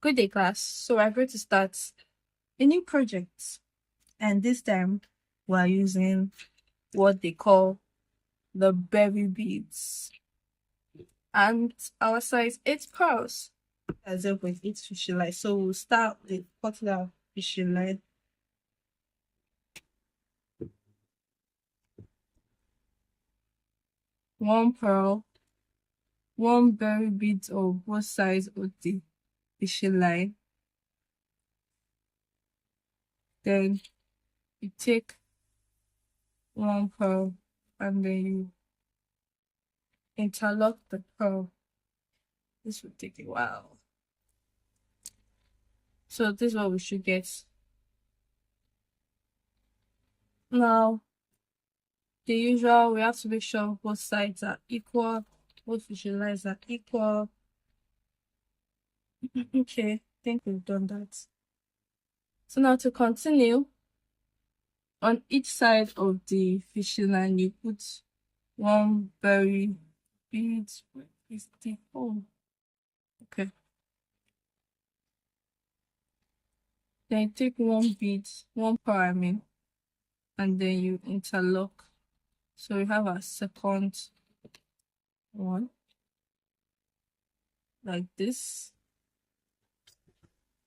Good day, class. So we're going to start a new project, and this time we're using what they call the berry beads, and our size 8 pearls as if with 8 fishing line. So we'll start with cutting out fishing line. One pearl, one berry bead of both sides of the fishing line. Then you take one pearl and then you interlock the pearl. This will take a while. So this is what we should get. Now, the usual, we have to make sure both sides are equal, both fishing lines are equal. Okay, I think we've done that. So now to continue, on each side of the fishing line, you put one berry bead. Where is the hole? Okay. Then you take one bead, one pearl, I mean, and then you interlock. So we have a second one, like this.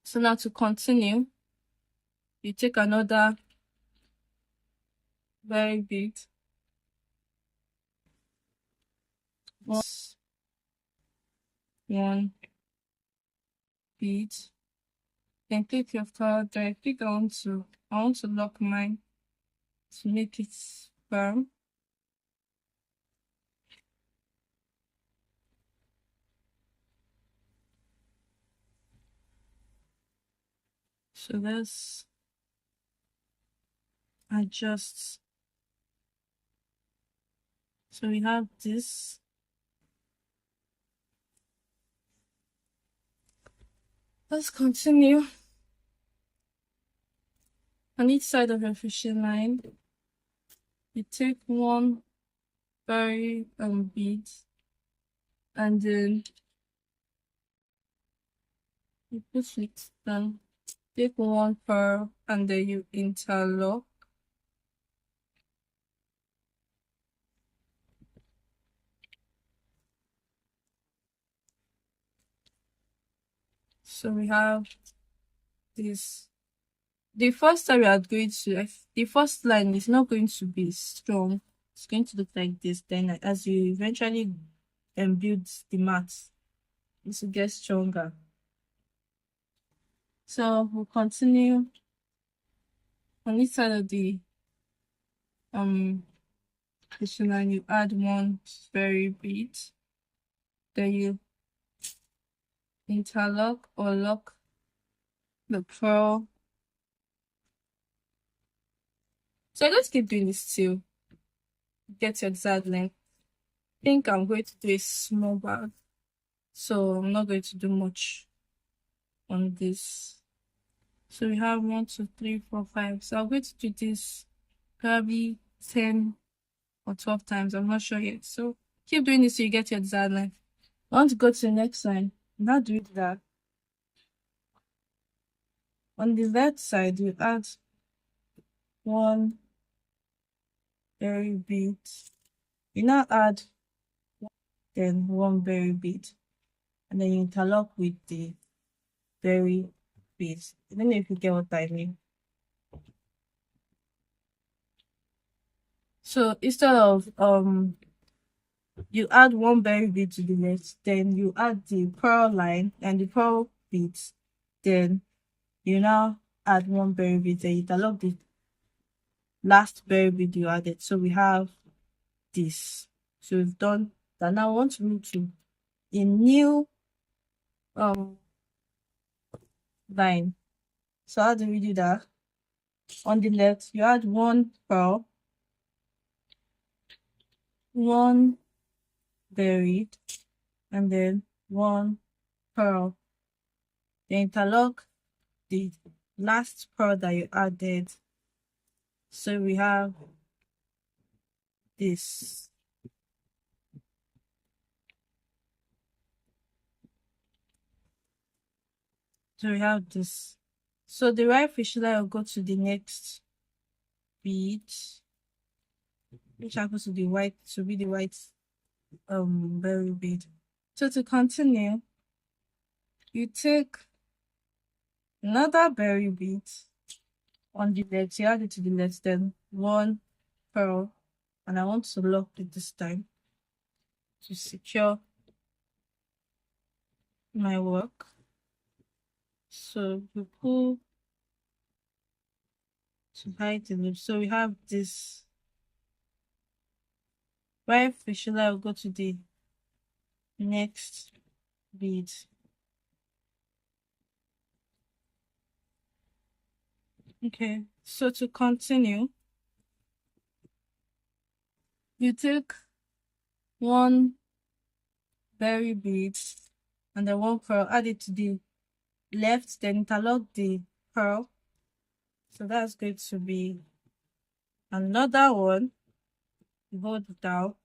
So now to continue, you take another berry bead, one bead, then click your card. Then I think I want to lock mine to make it firm. So let's adjust. So we have this. Let's continue. On each side of your fishing line, you take one berry bead and then you put it down. Take one pearl and then you interlock. So we have this. The first time we are going to, the first line is not going to be strong. It's going to look like this. Then as you eventually build the mat, it will get stronger. So we'll continue on each side of the fishing line. You add one berry bead, then you interlock or lock the pearl. So let's keep doing this till get your desired length. I think I'm going to do a small bag, so I'm not going to do much on this. So we have 1, 2, 3, 4, 5. So I'm going to do this probably 10 or 12 times. I'm not sure yet. So keep doing this till you get your desired length. I want to go to the next line. Now do that. On the left side, you add one berry bead. You now add then one berry bead, and then you interlock with the berry beads. I don't know if you get what I mean. So instead of you add one berry bead to the left, then you add the pearl line and the pearl beads, then you now add one berry bead, then you interlock the last berry bead you added. So we have this. So we've done that. Now I want to move to a new line. So how do we do that? On the left, you add one pearl, one berry, and then one pearl. Then interlock the last pearl that you added. So we have this. So we have this. So the right fishing line will go to the next bead, which happens to be white, to be the white berry bead. So to continue, you take another berry bead on the legs, you add it to the legs, then one pearl, and I want to lock it this time to secure my work. So you pull to hide the loop. So we have this right fishing line will go to the next bead. Okay, so to continue, you take one berry bead and then one pearl, add it to the left, then interlock the pearl. So that's going to be another one. You hold it down.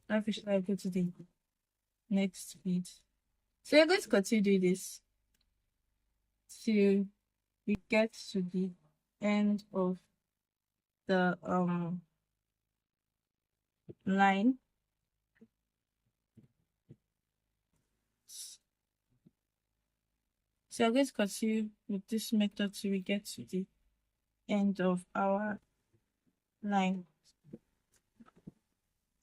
That fish line go to the next bead. So you're going to continue doing this till we get to the end of the line. So I'm going to continue with this method till we get to the end of our line.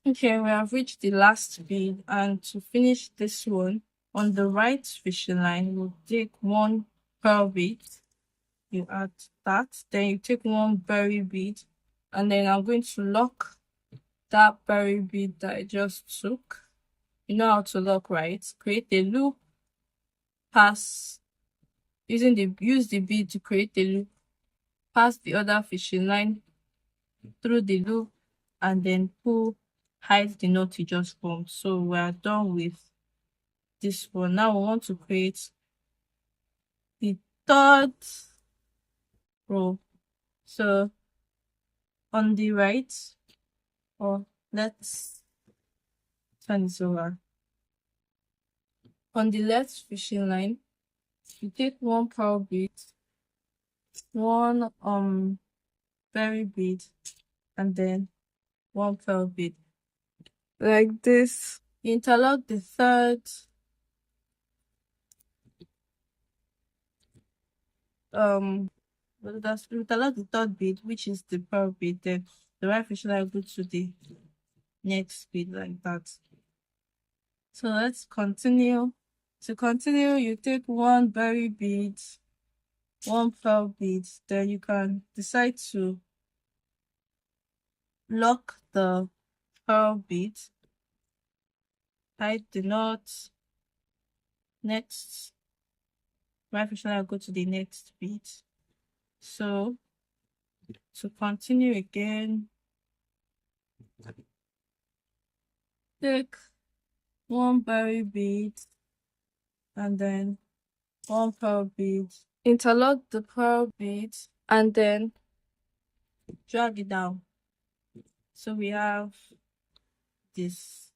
Okay, we have reached the last bead, and to finish this one, on the right fishing line, we'll take one pearl bead, you add that, then you take one berry bead, and then I'm going to lock that berry bead that I just took. You know how to lock, right? Create a loop, pass use the bead to create a loop, pass the other fishing line through the loop, and then pull, hide the knot you just formed. So we are done with this one. Now we want to create the third row. So on the right, or let's turn this over. On the left fishing line, you take one pearl bead, one berry bead, and then one pearl bead. Like this. You interlock the third that's interlock the third bead, which is the pearl bead, then the right fishing line go to the next bead like that. So let's continue. To continue, you take one berry bead, one pearl bead, then you can decide to lock the pearl bead, hide the knot. Next, right fishing line go to the next bead. So to continue again, take one berry bead and then one pearl bead, interlock the pearl bead, and then drag it down. So we have this.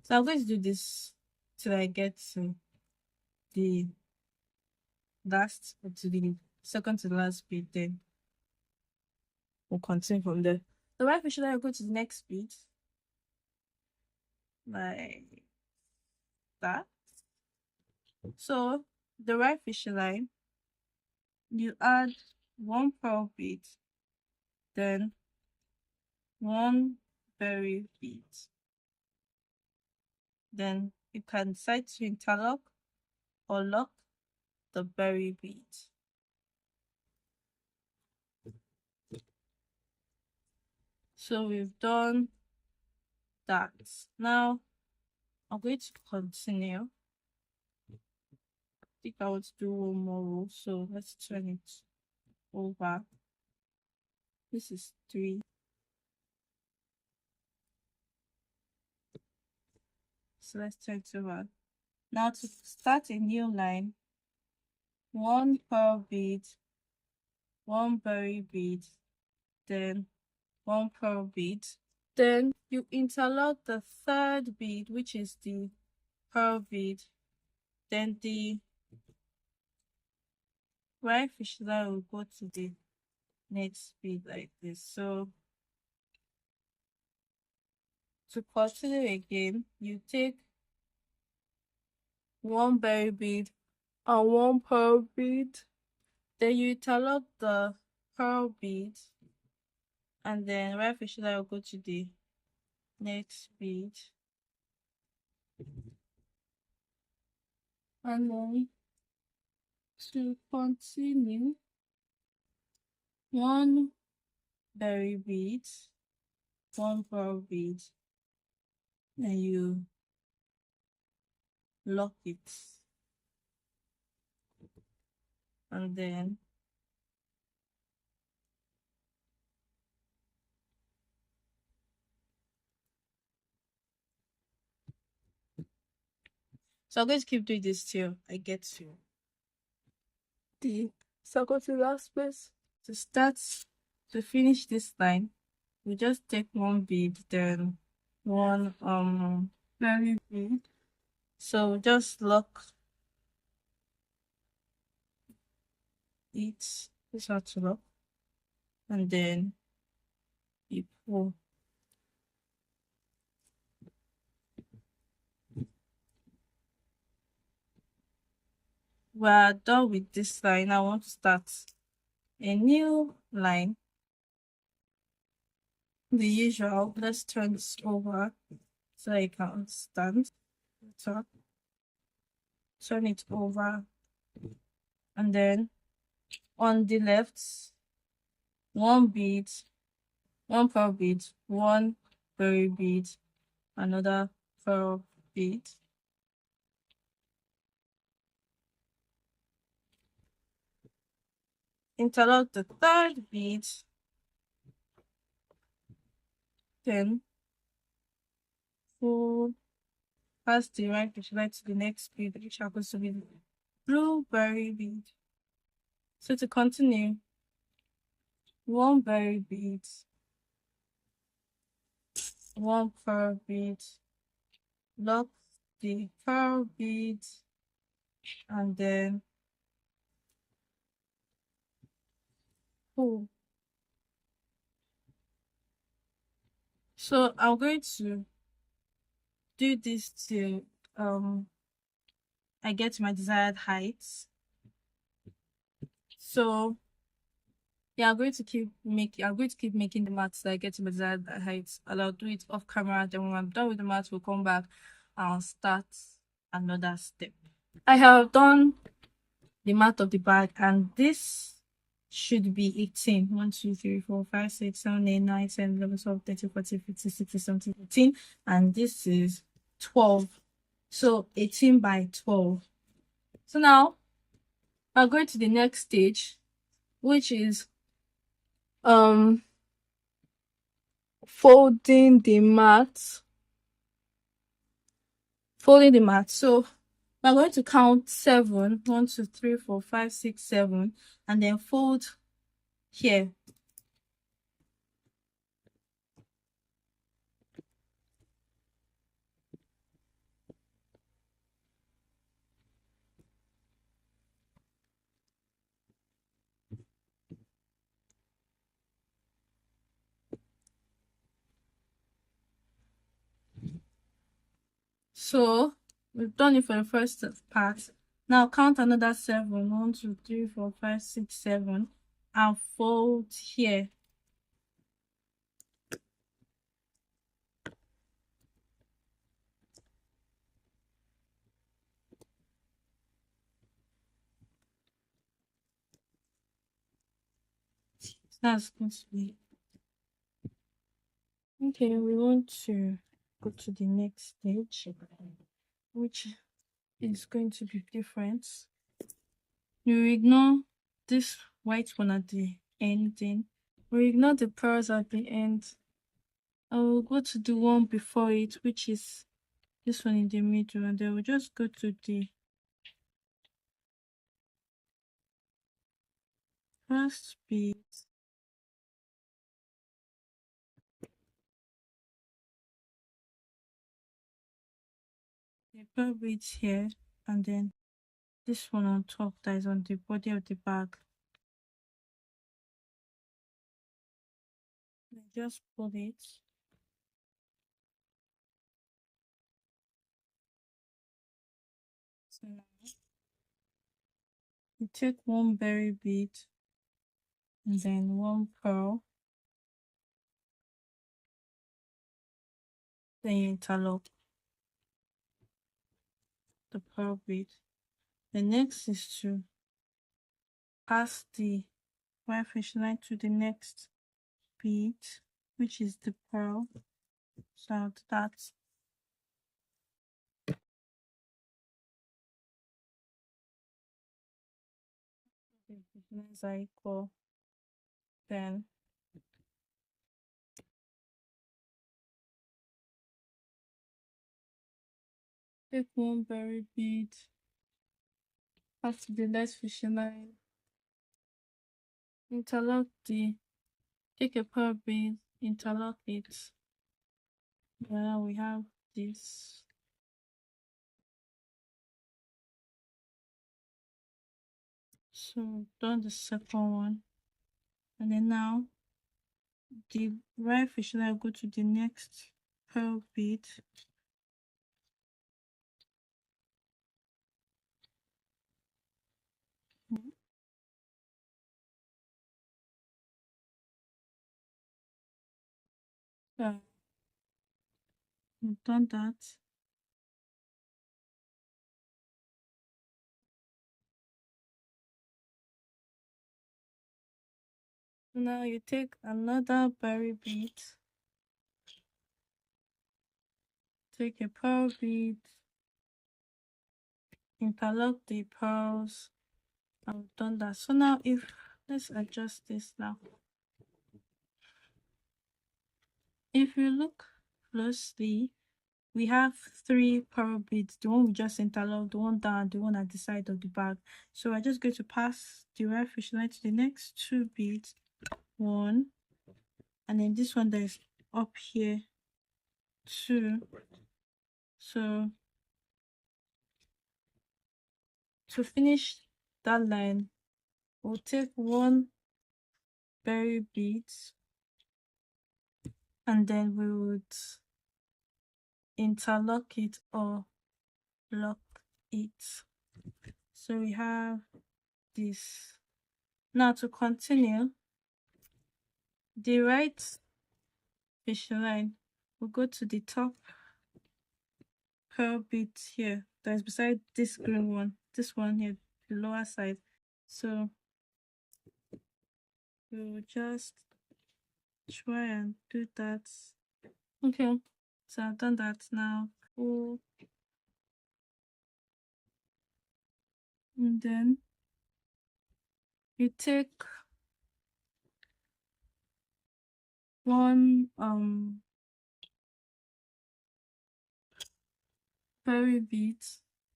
So I'm going to do this till I get to the last, to the second to the last bead, then we'll continue from there. The right fishing line will go to the next bead, like that. So the right fishing line, you add one pearl bead, then one berry bead. Then you can decide to interlock or lock the berry bead. So we've done that. Now I'm going to continue. I think I want to do one more row, so let's turn it over. This is 3. So let's turn it over. Now to start a new line, one pearl bead, one berry bead, then one pearl bead. Then you interlock the third bead, which is the pearl bead. Then the right fish line will go to the next bead like this. So to continue again, you take one berry bead and one pearl bead. Then you interlock the pearl bead, and then right fish line will go to the next bead. And then to continue, one berry bead, one pearl bead, and you lock it. And then so I'm going to keep doing this till I get to the second to last space. To start to finish this line, we just take one bead, then one berry bead. So just lock it. This how to lock, and then you pull. We're done with this line. I want to start a new line. The usual. Let's turn this over so I can stand. So turn it over, and then on the left, one bead, one pearl bead, one berry bead, another pearl bead. Interlock the third bead, then pull past the right fish line to the next bead, which happens to be the blueberry bead. So to continue, one berry bead, one pearl bead, lock the pearl bead, and then pull. So I'm going to do this till I get my desired height. So yeah, I'm going to keep making the mat till I get to my desired height. And I'll do it off camera. Then when I'm done with the mat, we'll come back and start another step. I have done the mat of the bag, and this should be 18. 1, 2, 3, 4, 5, 6, 7, 8, 9, 10, 11, 12, 13, 14, 15, 16, 17, 18. And this is 12. So 18 by 12. So now I'll go to the next stage, which is folding the mat. So we're going to count 7. 1, 2, 3, 4, 5, 6, 7, and then fold here. So we've done it for the first part. Now count another 7. 1, 2, 3, 4, 5, 6, 7, and fold here. That's going to be okay. We want to go to the next stage, which is going to be different. You ignore this white one at the ending. We ignore the pearls at the end. I will go to the one before it, which is this one in the middle, and then we'll just go to the first bead, a pearl beads here, and then this one on top that is on the body of the bag. I just pull it. So now you take one berry bead and then one pearl, then you interlock the pearl bead. The next is to pass the white fish line to the next bead, which is the pearl. So that's the fish lines are equal. Then take one berry bead, pass to the next fish line, interlock the, take a pearl bead, interlock it. Now we have this. So done the second one, and then now the right fish line go to the next pearl bead. We've done that. Now you take another berry bead, take a pearl bead, interlock the pearls. I've done that. So now if let's adjust this now. If you look closely, we have three pearl beads, the one we just interlocked, the one down, the one at the side of the bag. So I'm just going to pass the right fish line to the next two beads. One, and then this one that is up here, two. So to finish that line, we'll take one berry bead and then we would interlock it or lock it. So we have this. Now to continue, the right fish line will go to the top pearl bead here that is beside this green one, this one here, the lower side. So we will just try and do that. Okay, so I've done that now. Oh, and then you take one berry bead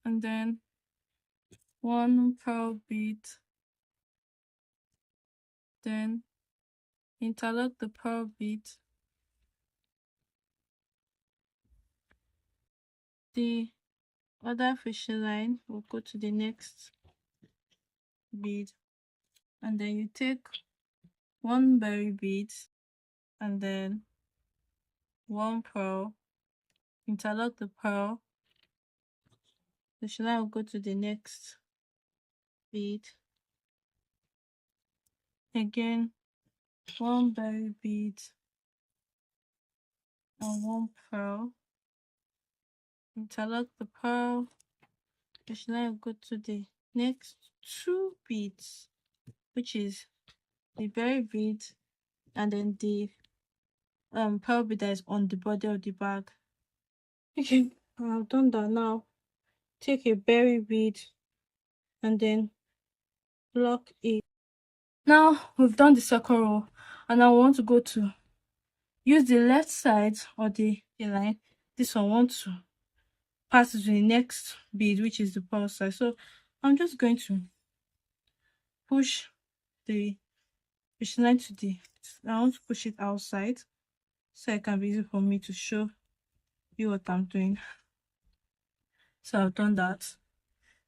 and then one pearl bead, then interlock the pearl bead. The other fishing line will go to the next bead, and then you take one berry bead and then one pearl, interlock the pearl, the fishing line will go to the next bead, again one berry bead and one pearl, interlock the pearl, the fishing line will go to the next two beads, which is the berry bead and then the pearl bead that is on the body of the bag. Okay, I've done that. Now take a berry bead and then lock it. Now we've done the second row, and I want to go to use the left side or the line. This one I want to pass it to the next bead, which is the pearl side. So I'm just going to push the fishing line to the, I want to push it outside so it can be easy for me to show you what I'm doing. So I've done that.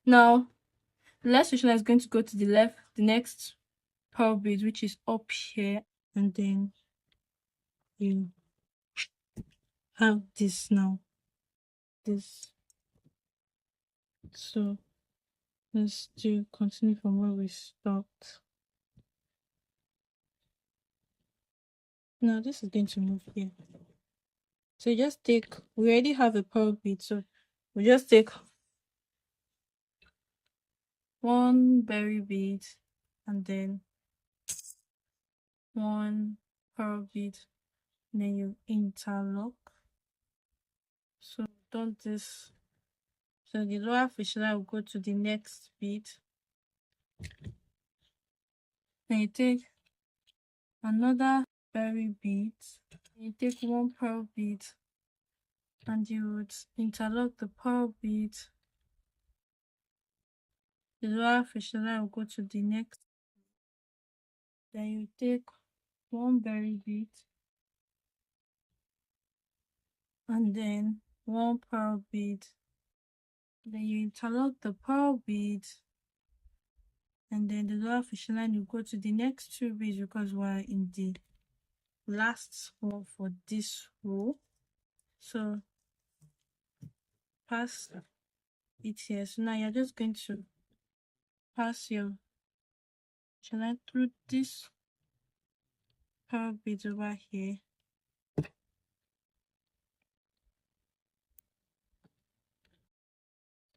Now, the last fishing line is going to go to the left, the next pearl bead, which is up here, and then you have this now. This. So let's do continue from where we stopped. Now this is going to move here. So you just take, we already have a pearl bead, so we just take one berry bead and then one pearl bead, and then you interlock. So done this. So the lower fishing line will go to the next bead. Then you take another berry bead. You take one pearl bead and you would interlock the pearl bead. The lower fishing line will go to the next. Then you take one berry bead and then one pearl bead. Then you interlock the pearl bead, and then the lower fishing line will go to the next two beads because we're in the last one for this row. So pass it here. So now you're just going to pass your fishing line through this pearl bead over here.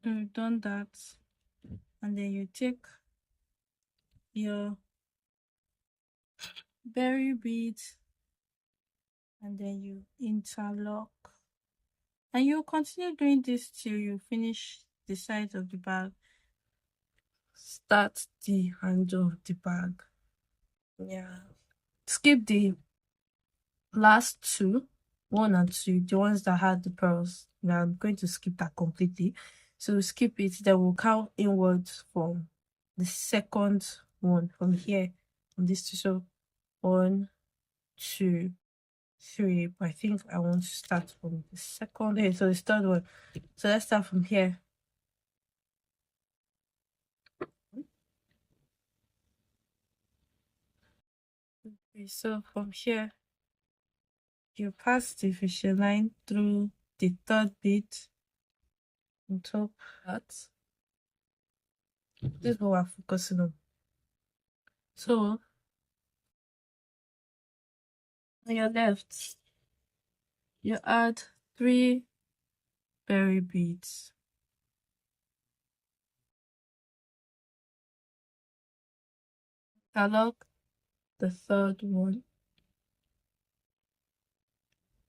So you've done that, and then you take your berry bead and then you interlock, and you continue doing this till you finish the side of the bag. Start the handle of the bag. Yeah, skip the last two, 1 and 2, the ones that had the pearls. Now I'm going to skip that completely, so skip it. Then we'll count inwards from the second one, from here, from this two. So 1, 2, 3, but I think I want to start from the second. Okay, so the third one. So let's start from here. Okay, so from here, you pass the fishing line through the third bead on top of that. This is what we're focusing on. So on your left, you add 3 berry beads. Interlock the third one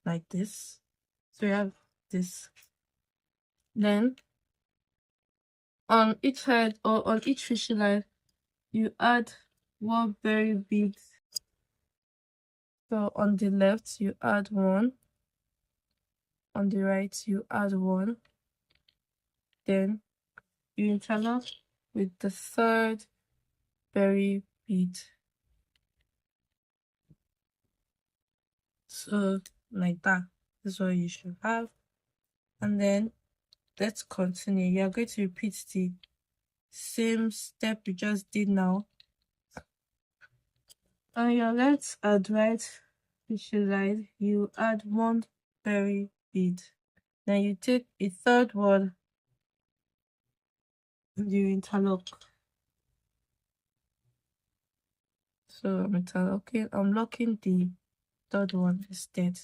like this. So you have this. Then on each head or on each fishing line, you add 1 berry bead. So on the left, you add 1. On the right, you add 1. Then you interlock with the third berry bead. So like that. This is what you should have. And then let's continue. You are going to repeat the same step you just did now. On your left and right fishing line, you add 1 berry bead. Then you take a third one and you interlock. So I'm interlocking, I'm locking the third one instead.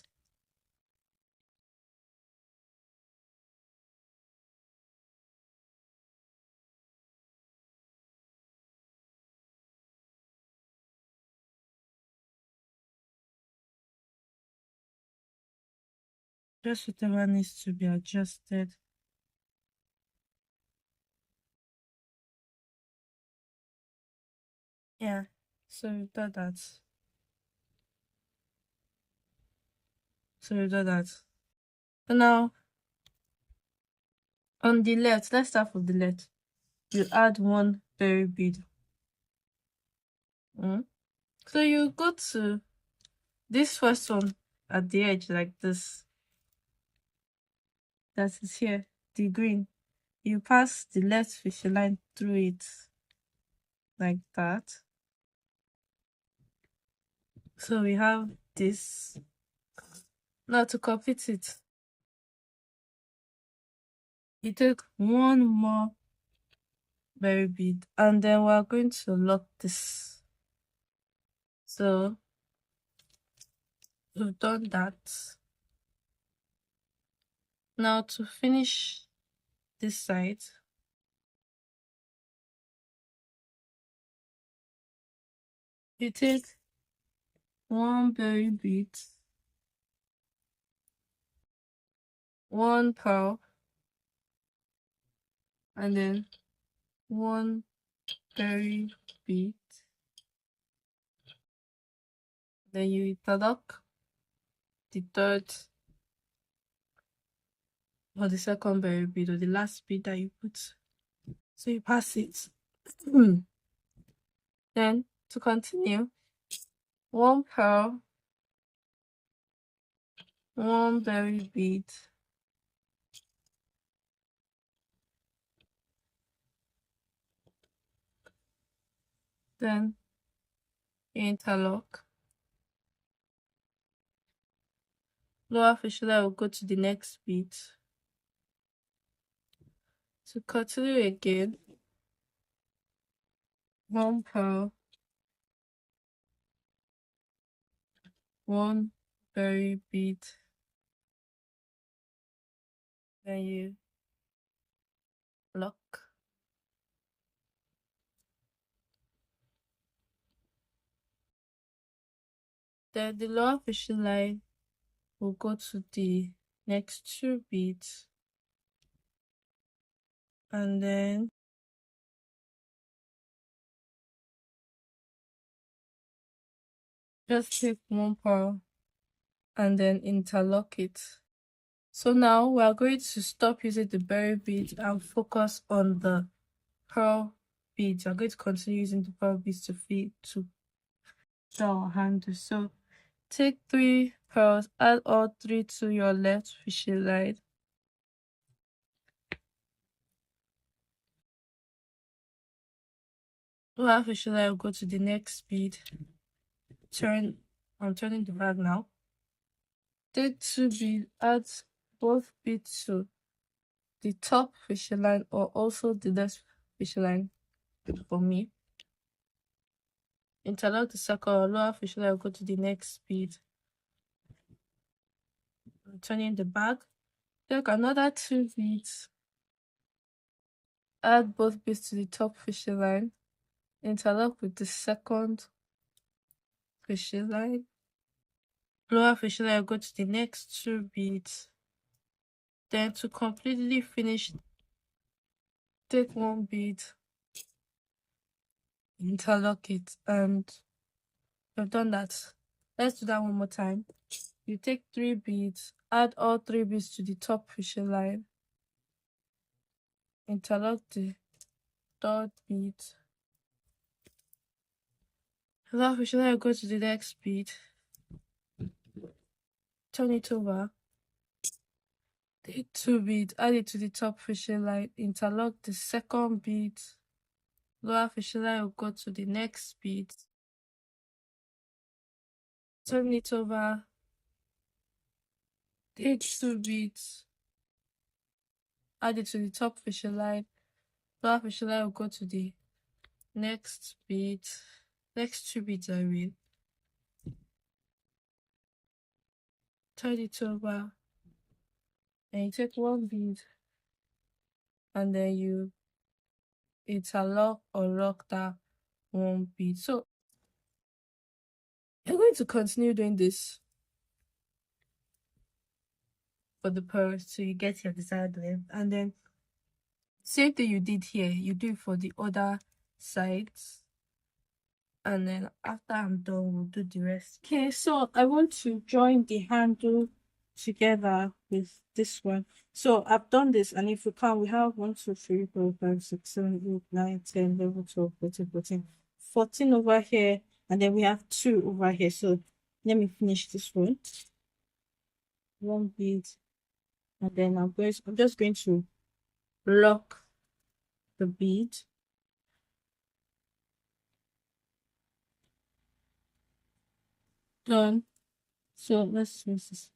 Just whatever needs to be adjusted. Yeah, so we've done that. So now on the left, let's start from the left. You add 1 berry bead. So you go to this first one at the edge like this. That is here, the green. You pass the left fishing line through it like that. So we have this. Now to complete it, you take one more berry bead and then we're going to lock this. So we've done that. Now to finish this side, you take one berry bead, one pearl, and then one berry bead. Then you interlock the third or the second berry bead or the last bead that you put. So you pass it. Then to continue, one pearl, one berry bead, then interlock. Lower fisheye will go to the next bead. To continue again, one pearl, one berry bead, then you lock. Then the lower fishing line will go to the next two beads, and then just take one pearl and then interlock it. So now we are going to stop using the berry beads and focus on the pearl beads. We are going to continue using the pearl beads to draw our handle. So take 3 pearls, add all 3 to your left fishing line. Lower fishing line will go to the next bead. I'm turning the bag now. Take 2 beads, add both beads to the top fishing line or also the left fishing line for me. Interlock the circle, lower fishing line will go to the next bead. I'm turning the bag. Take another 2 beads, add both beads to the top fishing line, interlock with the second fishing line. Lower fishing line will go to the next 2 beads. Then to completely finish, take 1 bead, interlock it, and we've done that. Let's do that one more time. You take 3 beads, add all 3 beads to the top fishing line, interlock the third bead. Lower fishing line will go to the next bead, turn it over, take 2 beads, add it to the top fishing line, interlock the second bead. Lower fishing line will go to the next bead, turn it over, take 2 beads, add it to the top fishing line. Lower fishing line will go to the next bead, next 2 beads I mean. Turn it over, and you take 1 bead, and then you interlock or lock that 1 bead. So you're going to continue doing this for the pearls till you get your desired length, and then same thing you did here, you do it for the other sides, and then after I'm done we'll do the rest. Okay, so I want to join the handle together with this one. So I've done this, and if we count, we have 1 2 3 4 5 6 7 8 9 10 11 12 13 14 14 over here, and then we have 2 over here. So let me finish this one. 1 bead, and then I'm just going to lock the bead. Done. So let's use this.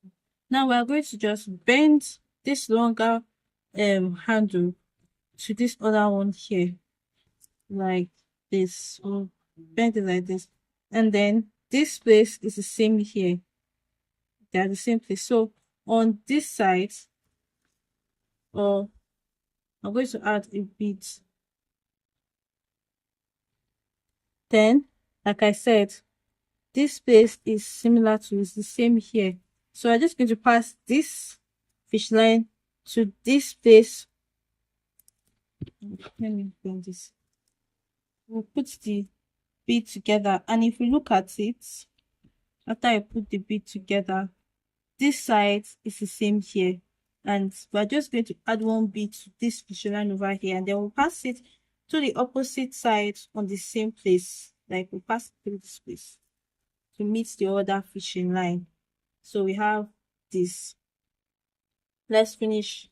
Now we are going to just bend this longer handle to this other one here, like this. So bend it like this, and then this place is the same here. They are the same place. So on this side, or I'm going to add a bead. Then, like I said, this place is similar to it's the same here. So I'm just going to pass this fish line to this place. Let me bend this. We'll put the bead together, and if we look at it, after I put the bead together, this side is the same here, and we're just going to add one bead to this fish line over here, and then we'll pass it to the opposite side on the same place, like we'll pass it through this place to meet the other fishing line. So we have this. Let's finish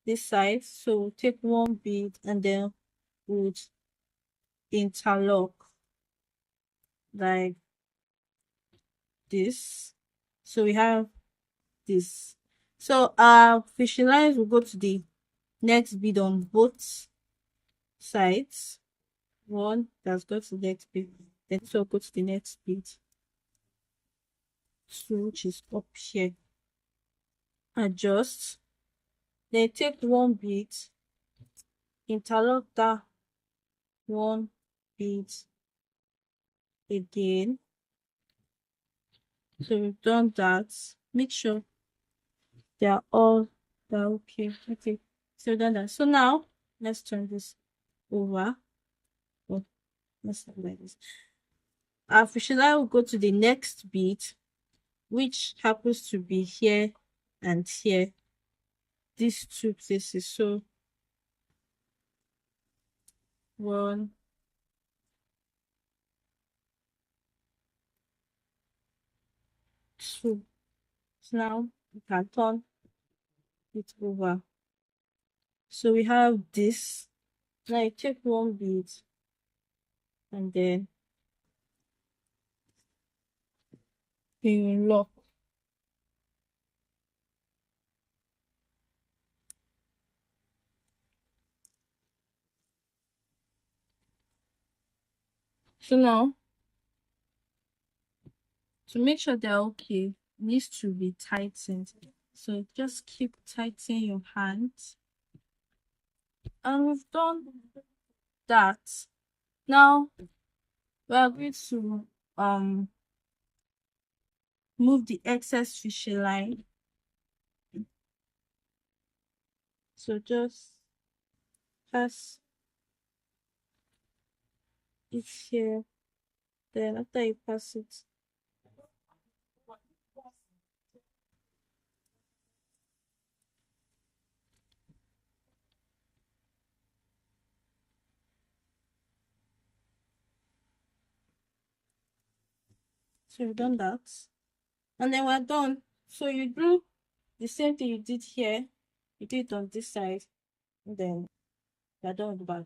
this side. So we'll take one bead and then we'll interlock like this. So we have this. So our fishing lines will go to the next bead on both sides. One that's got to the next bead, then so go to the next bead. So which is up here. Adjust. Then take one bead, interlock that one bead again. So we've done that. Make sure they're okay. Okay. So we've done that. So now let's turn this over. Oh, let's do like this. Our fishing line will go to the next bead, which happens to be here and here. These two places. So 1, 2. So now we can turn it over. So we have this. Now you take one bead and then you lock. So now, to make sure they're okay, it needs to be tightened. So just keep tightening your hands. And we've done that. Now we are going to move the excess fishing line. So just pass it here. Then after you pass it, so you've done that. And then we're done. So you do the same thing you did here, you do it on this side, and then we're done with the back.